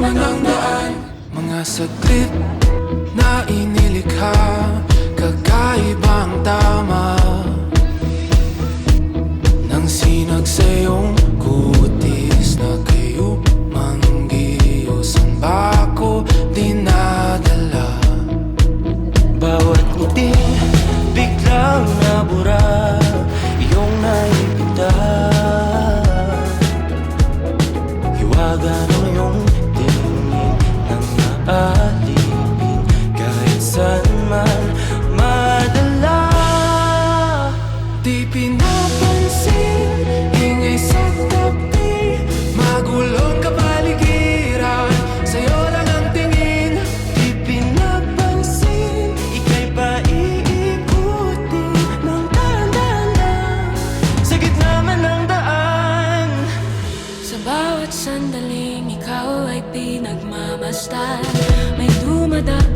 naman ang daan. Mga saglit na inilikha, kakaibang tama nang sinag sa iyong kutis na kayo manggiyo. San ba ako dinadala? Bawat ngiti biglang nabura, iyong naipita. Hiwaga ng iyong tingin nang maalipin, kahit saan man madala. Di pinapansin, ingay sa tabi, magulong kapaligiran, sa'yo lang ang tingin. Di pinapansin, ika'y paiikutin ng dahan-dahan sa gitna man ng daan. Sa bawat sandaling ikaw ay pinagmamasdan, may dumadaan